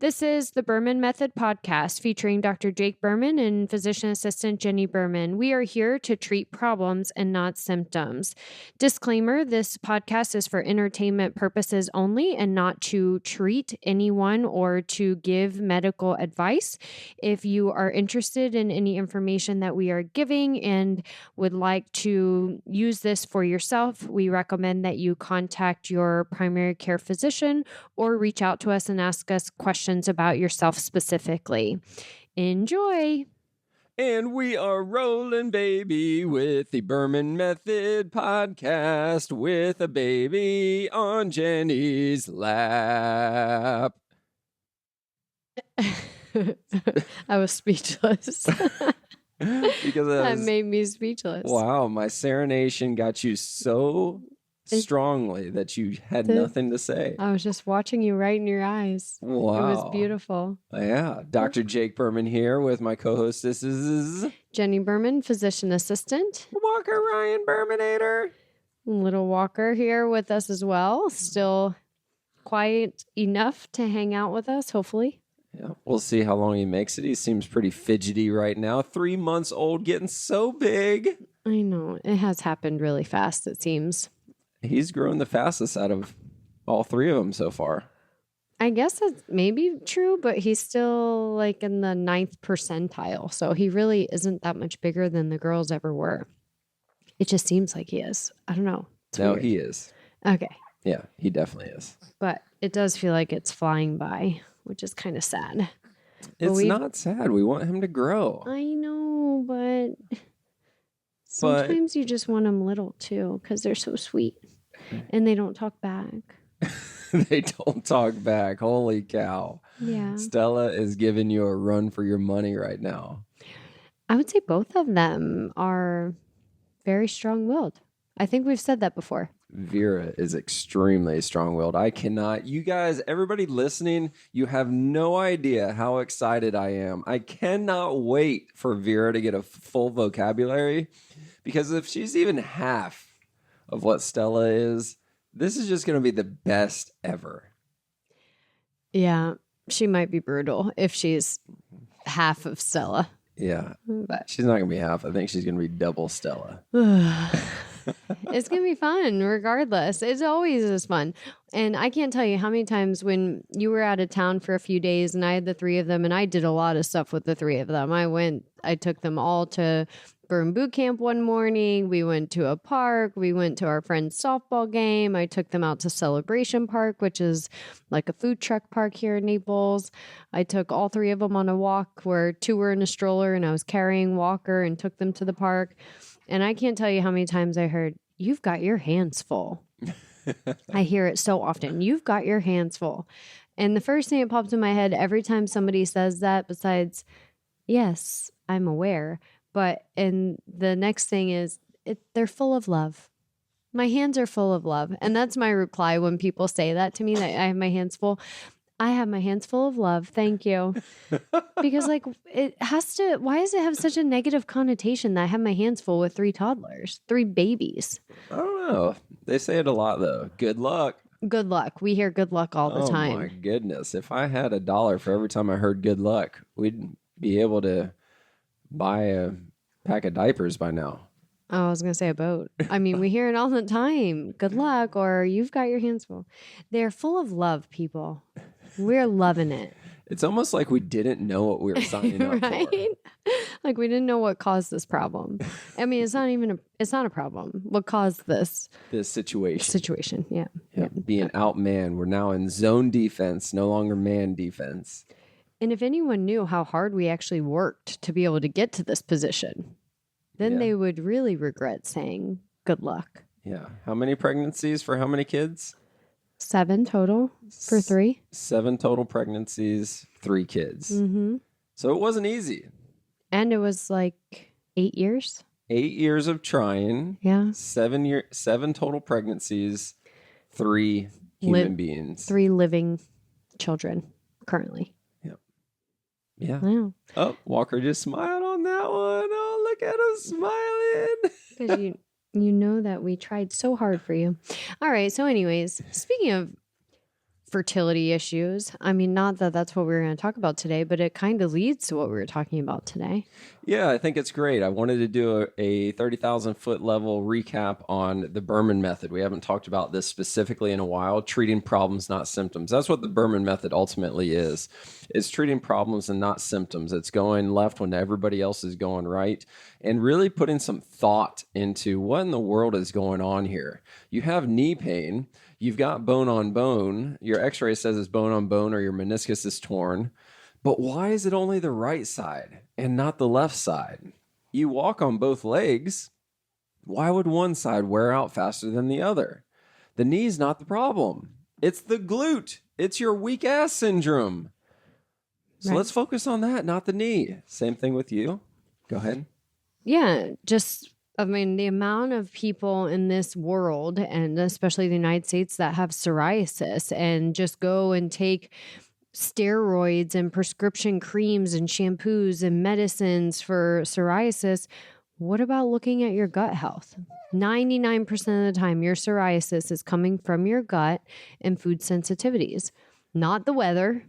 This is the Berman Method podcast featuring Dr. Jake Berman and physician assistant Jenny Berman. We are here to treat problems and not symptoms. Disclaimer, this podcast is for entertainment purposes only and not to treat anyone or to give medical advice. If you are interested in any information that we are giving and would like to use this for yourself, we recommend that you contact your primary care physician or reach out to us and ask us questions about yourself specifically. Enjoy. And we are rolling, baby, with the Berman Method podcast with a baby on Jenny's lap. I was speechless. Because that made me speechless. Wow, my serenation got you so strongly that you had nothing to say. I was just watching you right in your eyes. Wow. It was beautiful. Yeah. Dr. Jake Berman here with my co-hostess Jenny Berman, physician assistant. Walker Ryan Bermanator. Little Walker here with us as well. Still quiet enough to hang out with us, hopefully. Yeah, we'll see how long he makes it. He seems pretty fidgety right now. 3 months old, getting so big. I know. It has happened really fast, it seems. He's grown the fastest out of all three of them so far. I guess that's maybe true, but he's still like in the 9th percentile. So he really isn't that much bigger than the girls ever were. It just seems like he is. I don't know. No, he is. Okay. Yeah, he definitely is. But it does feel like it's flying by, which is kind of sad. It's not sad. We want him to grow. I know, but sometimes you just want them little too because they're so sweet and they don't talk back. They don't talk back. Holy cow. Yeah. Stella is giving you a run for your money right now. I would say both of them are very strong-willed. I think we've said that before. Vera is extremely strong-willed. I cannot. You guys, everybody listening, you have no idea how excited I am. I cannot wait for Vera to get a full vocabulary because if she's even half of what Stella is, this is just going to be the best ever. Yeah, she might be brutal if she's half of Stella. Yeah, but she's not going to be half. I think she's going to be double Stella. It's going to be fun regardless. It's always as fun. And I can't tell you how many times when you were out of town for a few days and I had the 3 of them and I did a lot of stuff with the 3 of them. I took them all to Burn Boot Camp one morning. We went to a park. We went to our friend's softball game. I took them out to Celebration Park, which is like a food truck park here in Naples. I took all 3 of them on a walk where 2 were in a stroller and I was carrying Walker and took them to the park. And I can't tell you how many times I heard, "You've got your hands full." I hear it so often. "You've got your hands full." And the first thing that pops in my head every time somebody says that, besides, yes, I'm aware, and the next thing is, they're full of love. My hands are full of love. And that's my reply when people say that to me, that I have my hands full. I have my hands full of love. Thank you. Because why does it have such a negative connotation that I have my hands full with 3 toddlers, 3 babies? I don't know. They say it a lot though. Good luck. Good luck. We hear good luck all the time. Oh my goodness. If I had $1 for every time I heard good luck, we'd be able to buy a pack of diapers by now. Oh, I was going to say a boat. I mean, we hear it all the time. Good luck, or you've got your hands full. They're full of love, people. We're loving it. It's almost like we didn't know what we were signing up right? for. Like we didn't know what caused this problem. I mean, it's not a problem. What caused this situation? Yeah. Being outmanned. We're now in zone defense, no longer man defense. And if anyone knew how hard we actually worked to be able to get to this position, then they would really regret saying good luck. Yeah. How many pregnancies for how many kids? 7 total for 3. 7 total pregnancies, 3 kids. Mm-hmm. So it wasn't easy. And it was like 8 years. 8 years of trying. Yeah. 7 total pregnancies, 3 human beings. 3 living children currently. Yep. Yeah. Wow. Oh, Walker just smiled on that one. Oh, look at him smiling. Because you know that we tried so hard for you. All right. So anyways, speaking of fertility issues. I mean, not that that's what we were going to talk about today, but it kind of leads to what we were talking about today. Yeah, I think it's great. I wanted to do a 30,000 foot level recap on the Berman Method. We haven't talked about this specifically in a while, treating problems, not symptoms. That's what the Berman Method ultimately is. It's treating problems and not symptoms. It's going left when everybody else is going right, and really putting some thought into what in the world is going on here. You have knee pain. You've got bone on bone. Your x-ray says it's bone on bone or your meniscus is torn. But why is it only the right side and not the left side? You walk on both legs. Why would one side wear out faster than the other? The knee's not the problem. It's the glute. It's your weak ass syndrome. So Right. let's focus on that, not the knee. Same thing with you. Go ahead. Yeah, I mean, the amount of people in this world, and especially the United States, that have psoriasis and just go and take steroids and prescription creams and shampoos and medicines for psoriasis. What about looking at your gut health? 99% of the time, your psoriasis is coming from your gut and food sensitivities, not the weather.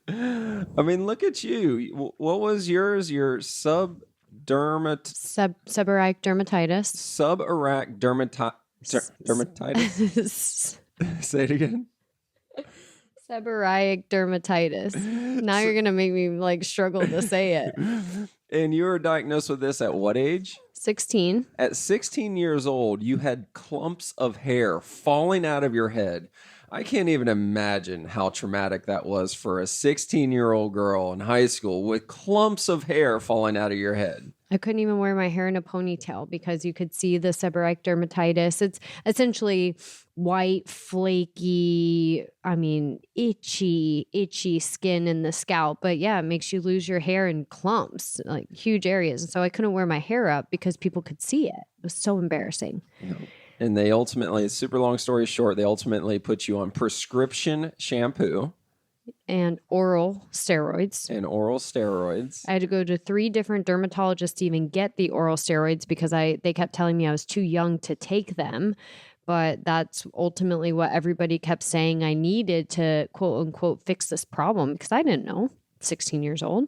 I mean, look at you. What was yours? Your Seborrheic dermatitis. dermatitis. Say it again. Seborrheic dermatitis. Now you're going to make me like struggle to say it. And you were diagnosed with this at what age? 16. At 16 years old, you had clumps of hair falling out of your head. I can't even imagine how traumatic that was for a 16-year-old girl in high school with clumps of hair falling out of your head. I couldn't even wear my hair in a ponytail because you could see the seborrheic dermatitis. It's essentially white, flaky, itchy skin in the scalp. But yeah, it makes you lose your hair in clumps, like huge areas. And so I couldn't wear my hair up because people could see it. It was so embarrassing. Yeah. And they ultimately, super long story short, they ultimately put you on prescription shampoo. And oral steroids. I had to go to 3 different dermatologists to even get the oral steroids because they kept telling me I was too young to take them. But that's ultimately what everybody kept saying I needed to, quote unquote, fix this problem because I didn't know. 16 years old.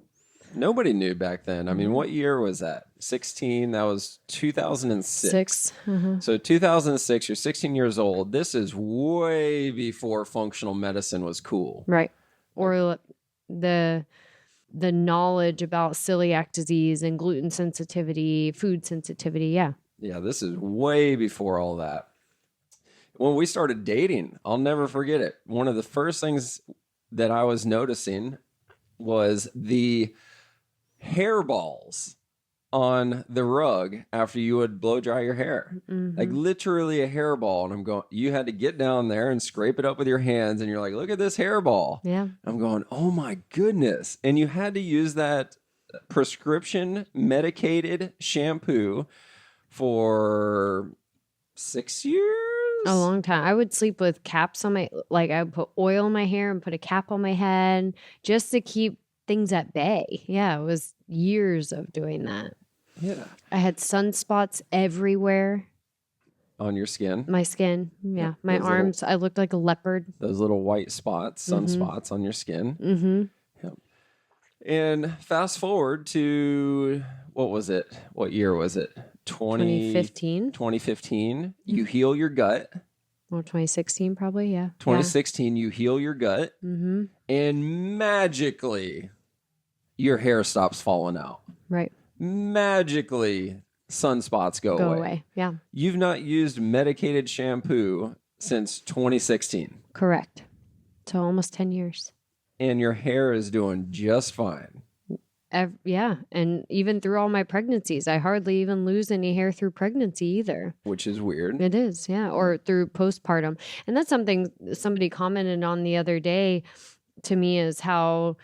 Nobody knew back then. I mean, what year was that? 16? That was 2006. So 2006, you're 16 years old. This is way before functional medicine was cool. Right. Or the knowledge about celiac disease and gluten sensitivity, food sensitivity. Yeah. Yeah, this is way before all that. When we started dating, I'll never forget it. One of the first things that I was noticing was the hairballs on the rug after you would blow dry your hair. Like literally a hairball. And I'm going, you had to get down there and scrape it up with your hands. And you're like, look at this hairball. Yeah. I'm going, oh my goodness. And you had to use that prescription medicated shampoo for 6 years. A long time. I would sleep with caps on I would put oil in my hair and put a cap on my head just to keep things at bay. Yeah, it was years of doing that. Yeah. I had sunspots everywhere. On your skin? My skin. Yeah. My Those arms. I looked like a leopard. Those little white spots, sunspots on your skin. Mm-hmm. Yep. And fast forward to, what was it? What year was it? 2015. 2015. You heal your gut. Or 2016 probably, yeah. 2016, you heal your gut. Mm-hmm. And magically, your hair stops falling out. Right. Magically, sunspots go away. Yeah. You've not used medicated shampoo since 2016. Correct. So almost 10 years. And your hair is doing just fine. Yeah. And even through all my pregnancies, I hardly even lose any hair through pregnancy either. Which is weird. It is, yeah. Or through postpartum. And that's something somebody commented on the other day to me, is how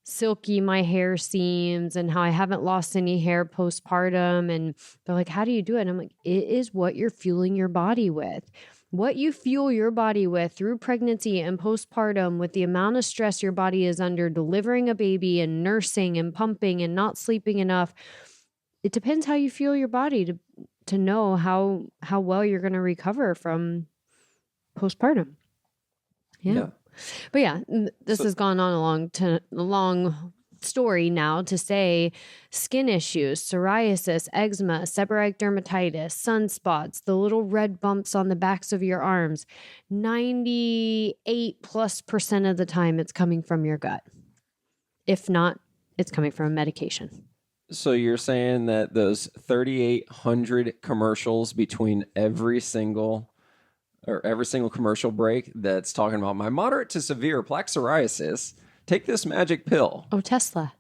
silky my hair seems and how I haven't lost any hair postpartum. And they're like, how do you do it? And I'm like, it is what you're fueling your body with. What you fuel your body with through pregnancy and postpartum, with the amount of stress your body is under delivering a baby and nursing and pumping and not sleeping enough. It depends how you fuel your body to know how well you're going to recover from postpartum. Yeah. But yeah, this has gone on a long story now to say skin issues, psoriasis, eczema, seborrheic dermatitis, sunspots, the little red bumps on the backs of your arms, 98+% of the time it's coming from your gut. If not, it's coming from a medication. So you're saying that those 3,800 commercials between every single commercial break that's talking about my moderate to severe plaque psoriasis, take this magic pill. Oh, Tesla.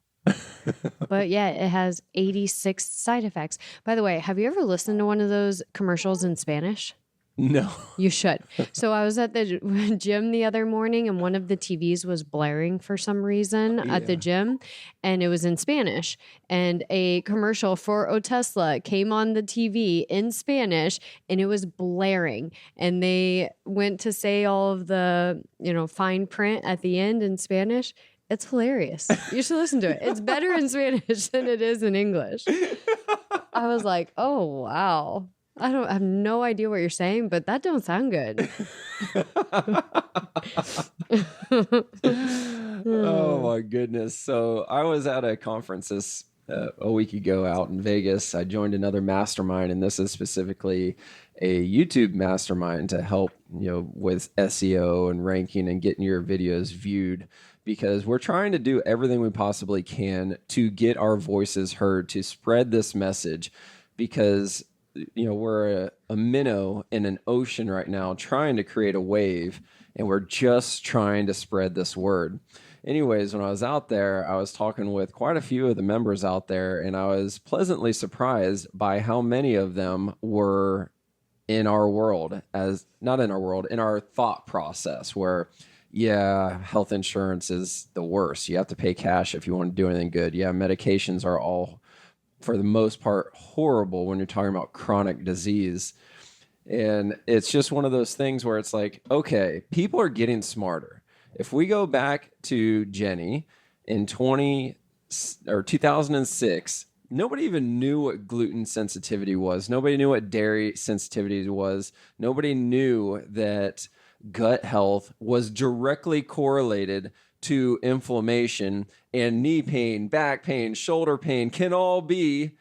But yeah, it has 86 side effects. By the way, have you ever listened to one of those commercials in Spanish? No. You should. So I was at the gym the other morning and one of the TVs was blaring for some reason at the gym and it was in Spanish. And a commercial for Otesla came on the TV in Spanish and it was blaring. And they went to say all of the, fine print at the end in Spanish. It's hilarious. You should listen to it. It's better in Spanish than it is in English. I was like, oh, wow. I have no idea what you're saying, but that don't sound good. Oh my goodness. So I was at a conference a week ago out in Vegas. I joined another mastermind, and this is specifically a YouTube mastermind to help, with SEO and ranking and getting your videos viewed, because we're trying to do everything we possibly can to get our voices heard, to spread this message, because we're a minnow in an ocean right now trying to create a wave, and we're just trying to spread this word. Anyways, when I was out there, I was talking with quite a few of the members out there, and I was pleasantly surprised by how many of them were in our world, in our thought process, where, health insurance is the worst. You have to pay cash if you want to do anything good. Yeah, medications are all, for the most part, horrible when you're talking about chronic disease. And it's just one of those things where it's like, okay, people are getting smarter. If we go back to Jenny in 2006, nobody even knew what gluten sensitivity was. Nobody knew what dairy sensitivity was. Nobody knew that gut health was directly correlated to inflammation, and knee pain, back pain, shoulder pain can all be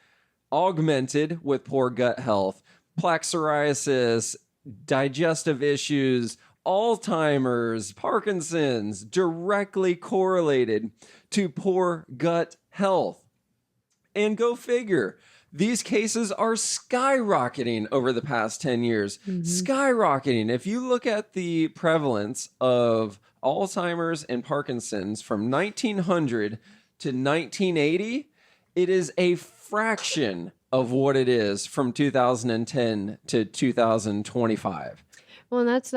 augmented with poor gut health. Plaque psoriasis, digestive issues, Alzheimer's, Parkinson's, directly correlated to poor gut health. And go figure, these cases are skyrocketing over the past 10 years. Mm-hmm. Skyrocketing. If you look at the prevalence of Alzheimer's and Parkinson's from 1900 to 1980, it is a fraction of what it is from 2010 to 2025. Well, and that's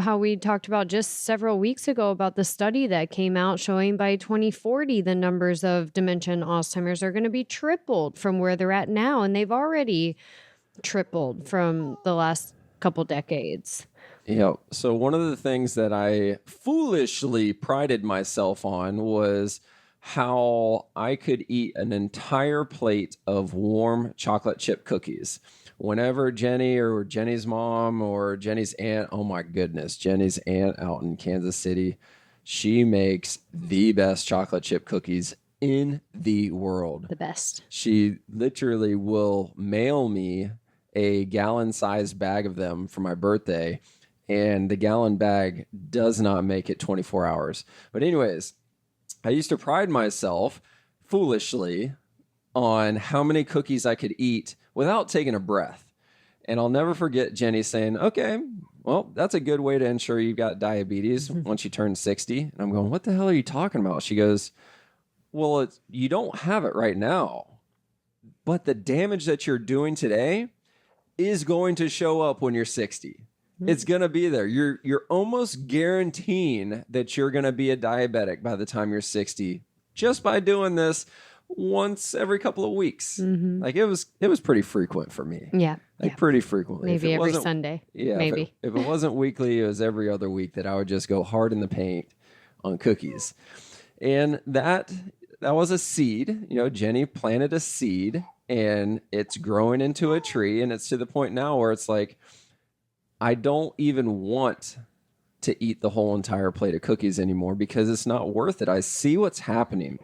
how we talked about just several weeks ago about the study that came out showing by 2040, the numbers of dementia and Alzheimer's are going to be tripled from where they're at now. And they've already tripled from the last couple decades. Yeah. So one of the things that I foolishly prided myself on was how I could eat an entire plate of warm chocolate chip cookies. Whenever Jenny or Jenny's mom or Jenny's aunt, oh my goodness, Jenny's aunt out in Kansas City, she makes the best chocolate chip cookies in the world. The best. She literally will mail me a gallon-sized bag of them for my birthday, and the gallon bag does not make it 24 hours. But anyways, I used to pride myself foolishly on how many cookies I could eat without taking a breath. And I'll never forget Jenny saying, okay, well, that's a good way to ensure you've got diabetes once you turn 60. And I'm going, what the hell are you talking about? She goes, well, you don't have it right now, but the damage that you're doing today is going to show up when you're 60. It's going to be there. You're almost guaranteeing that you're going to be a diabetic by the time you're 60 just by doing this once every couple of weeks. Mm-hmm. Like it was pretty frequent for me. Yeah. Pretty frequently. Maybe every Sunday. Yeah. Maybe. If it wasn't weekly, it was every other week that I would just go hard in the paint on cookies. And that was a seed. Jenny planted a seed and it's growing into a tree. And it's to the point now where it's like, I don't even want to eat the whole entire plate of cookies anymore because it's not worth it. I see what's happening.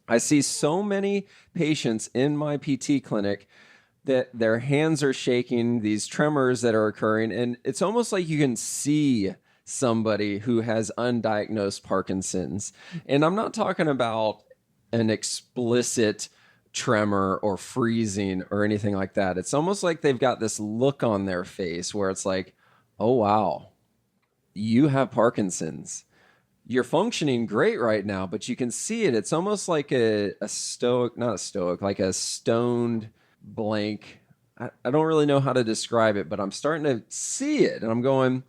I see so many patients in my PT clinic that their hands are shaking, these tremors that are occurring, and it's almost like you can see somebody who has undiagnosed Parkinson's. And I'm not talking about an explicit tremor or freezing or anything like that. It's almost like they've got this look on their face where it's like, oh, wow, you have Parkinson's. You're functioning great right now, but you can see it. It's almost like a stoic, not stoic, like a stoned blank. I don't really know how to describe it, but I'm starting to see it. And I'm going,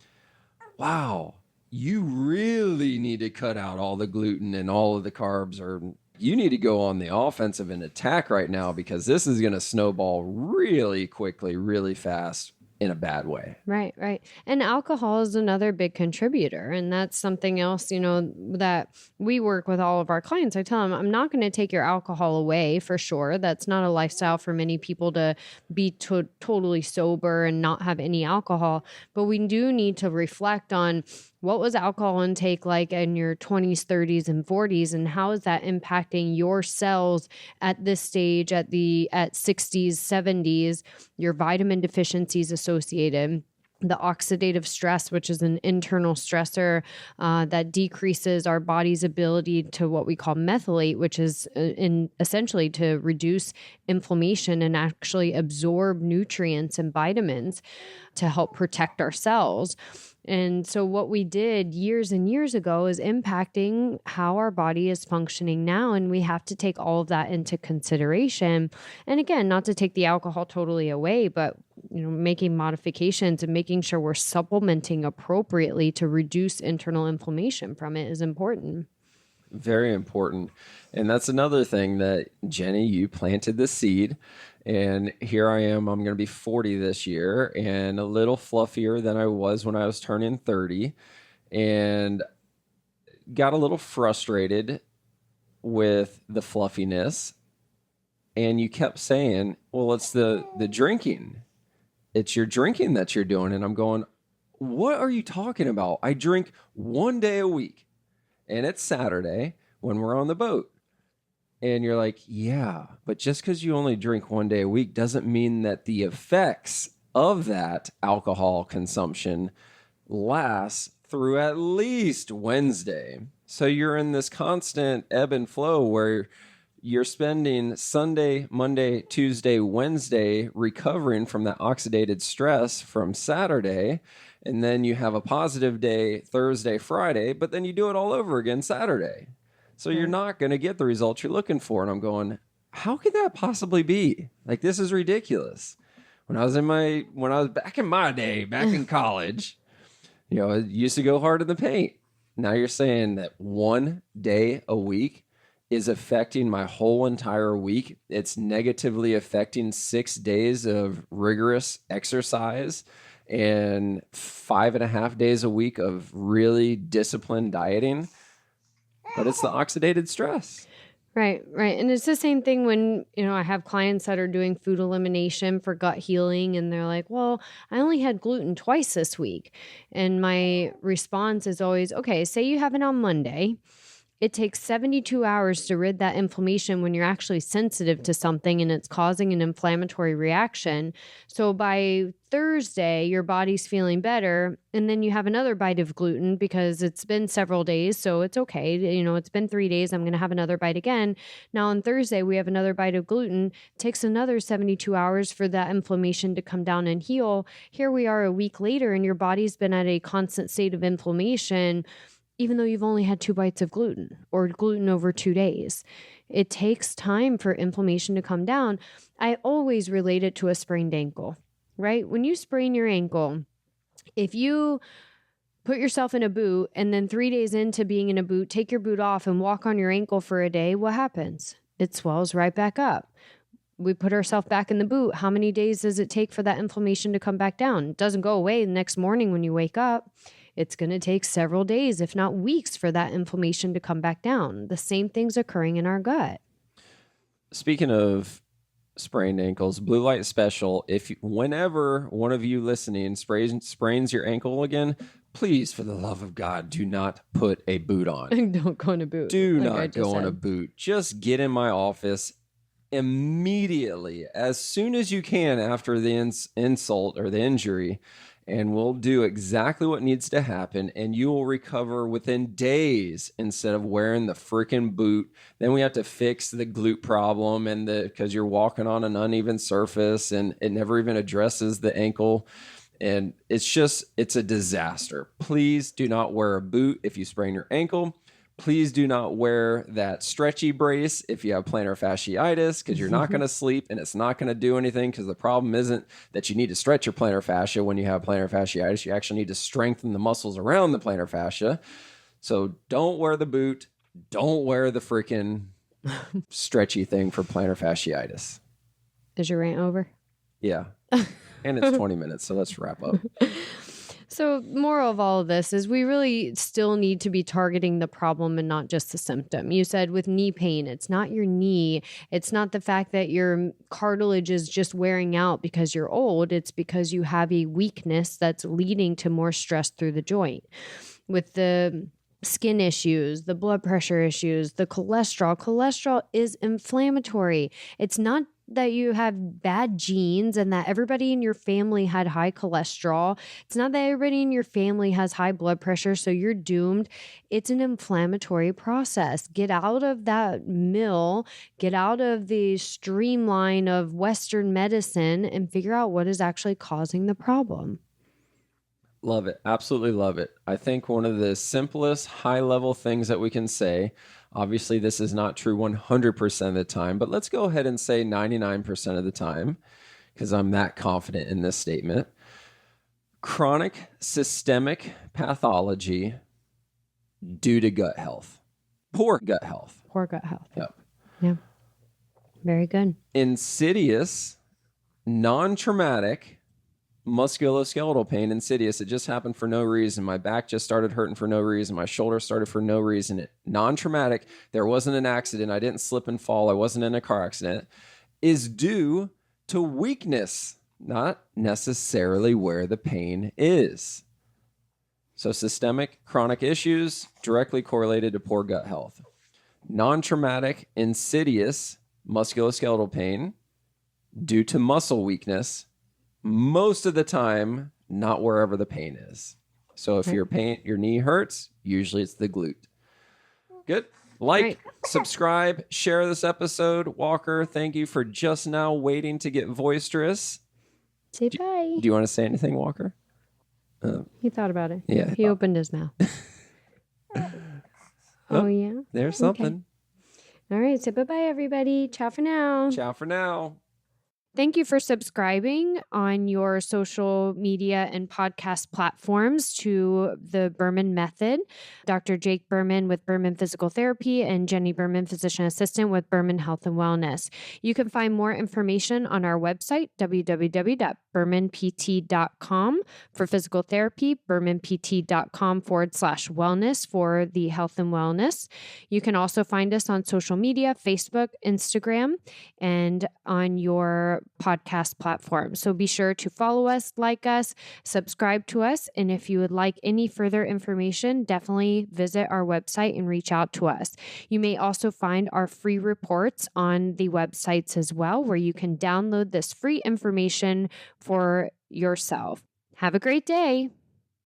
wow, you really need to cut out all the gluten and all of the carbs, or you need to go on the offensive and attack right now because this is going to snowball really quickly, really fast in a bad way. Right, right. And alcohol is another big contributor. And that's something else, that we work with all of our clients. I tell them, I'm not going to take your alcohol away for sure. That's not a lifestyle for many people to be totally sober and not have any alcohol. But we do need to reflect on what was alcohol intake like in your 20s, 30s, and 40s, and how is that impacting your cells at this stage, at 60s, 70s, your vitamin deficiencies associated, the oxidative stress, which is an internal stressor that decreases our body's ability to what we call methylate, which is essentially to reduce inflammation and actually absorb nutrients and vitamins to help protect our cells. And so what we did years and years ago is impacting how our body is functioning now. And we have to take all of that into consideration. And again, not to take the alcohol totally away, but making modifications and making sure we're supplementing appropriately to reduce internal inflammation from it is important. Very important. And that's another thing that, Jenny, you planted the seed. And here I am, I'm going to be 40 this year and a little fluffier than I was when I was turning 30, and got a little frustrated with the fluffiness. And you kept saying, well, it's the drinking. It's your drinking that you're doing. And I'm going, what are you talking about? I drink one day a week, and it's Saturday when we're on the boat. And you're like, yeah, but just because you only drink one day a week doesn't mean that the effects of that alcohol consumption last through at least Wednesday. So you're in this constant ebb and flow where you're spending Sunday, Monday, Tuesday, Wednesday recovering from that oxidated stress from Saturday. And then you have a positive day Thursday, Friday, but then you do it all over again Saturday. So you're not going to get the results you're looking for. And I'm going, how could that possibly be? Like, this is ridiculous. When I was back in my day, back in college, I used to go hard in the paint. Now you're saying that one day a week is affecting my whole entire week. It's negatively affecting 6 days of rigorous exercise and 5.5 days a week of really disciplined dieting. But it's the oxidated stress. Right, right. And it's the same thing when, I have clients that are doing food elimination for gut healing, and they're like, well, I only had gluten twice this week. And my response is always, okay, say you have it on Monday. It takes 72 hours to rid that inflammation when you're actually sensitive to something and it's causing an inflammatory reaction. So by Thursday, your body's feeling better, and then you have another bite of gluten because it's been several days, so it's okay. It's been 3 days. I'm going to have another bite again. Now on Thursday, we have another bite of gluten. It takes another 72 hours for that inflammation to come down and heal. Here we are a week later, and your body's been at a constant state of inflammation, even though you've only had 2 bites of gluten or gluten over 2 days. It takes time for inflammation to come down. I always relate it to a sprained ankle, right? When you sprain your ankle, if you put yourself in a boot and then 3 days into being in a boot, take your boot off and walk on your ankle for a day, what happens? It swells right back up. We put ourselves back in the boot. How many days does it take for that inflammation to come back down? It doesn't go away the next morning when you wake up. It's going to take several days, if not weeks, for that inflammation to come back down. The same thing's occurring in our gut. Speaking of sprained ankles, Blue Light Special, whenever one of you listening sprains your ankle again, please, for the love of God, do not put a boot on. Don't go in a boot. Do like I not just go in a said. boot. Just get in my office immediately, as soon as you can after the insult or the injury, and we'll do exactly what needs to happen, and you will recover within days instead of wearing the freaking boot. Then we have to fix the glute problem and because you're walking on an uneven surface and it never even addresses the ankle. And it's a disaster. Please do not wear a boot if you sprain your ankle. Please do not wear that stretchy brace if you have plantar fasciitis, because you're not going to sleep and it's not going to do anything, because the problem isn't that you need to stretch your plantar fascia when you have plantar fasciitis. You actually need to strengthen the muscles around the plantar fascia. So don't wear the boot. Don't wear the freaking stretchy thing for plantar fasciitis. Is your rant over? Yeah. And it's 20 minutes, so let's wrap up. So moral of all of this is we really still need to be targeting the problem and not just the symptom. You said with knee pain, it's not your knee. It's not the fact that your cartilage is just wearing out because you're old. It's because you have a weakness that's leading to more stress through the joint. With the skin issues, the blood pressure issues, the cholesterol is inflammatory. It's not that you have bad genes and that everybody in your family had high cholesterol. It's not that everybody in your family has high blood pressure, so you're doomed. It's an inflammatory process. Get out of that mill, get out of the streamline of Western medicine and figure out what is actually causing the problem. Love it. Absolutely love it. I think one of the simplest high-level things that we can say, obviously this is not true 100% of the time, but let's go ahead and say 99% of the time, because I'm that confident in this statement. Chronic systemic pathology due to gut health. Poor gut health. Poor gut health. Yep. Yeah. Very good. Insidious, non-traumatic, musculoskeletal pain. Insidious, it just happened for no reason. My back just started hurting for no reason. My shoulder started for no reason. Non-traumatic, there wasn't an accident. I didn't slip and fall. I wasn't in a car accident. Is due to weakness, not necessarily where the pain is. So systemic chronic issues directly correlated to poor gut health. Non-traumatic, insidious musculoskeletal pain due to muscle weakness, most of the time, not wherever the pain is. So if your knee hurts, usually it's the glute. Good. Like, subscribe, share this episode. Walker, thank you for just now waiting to get boisterous. Say bye. Do you want to say anything, Walker? He thought about it. Yeah. He opened his mouth. Oh, yeah? There's something. Okay. All right. So bye-bye, everybody. Ciao for now. Ciao for now. Thank you for subscribing on your social media and podcast platforms to the Berman Method. Dr. Jake Berman with Berman Physical Therapy and Jenny Berman, Physician Assistant with Berman Health and Wellness. You can find more information on our website, www.bermanpt.com for physical therapy, bermanpt.com/wellness for the health and wellness. You can also find us on social media, Facebook, Instagram, and on your podcast platform. So be sure to follow us, like us, subscribe to us. And if you would like any further information, definitely visit our website and reach out to us. You may also find our free reports on the websites as well, where you can download this free information for yourself. Have a great day.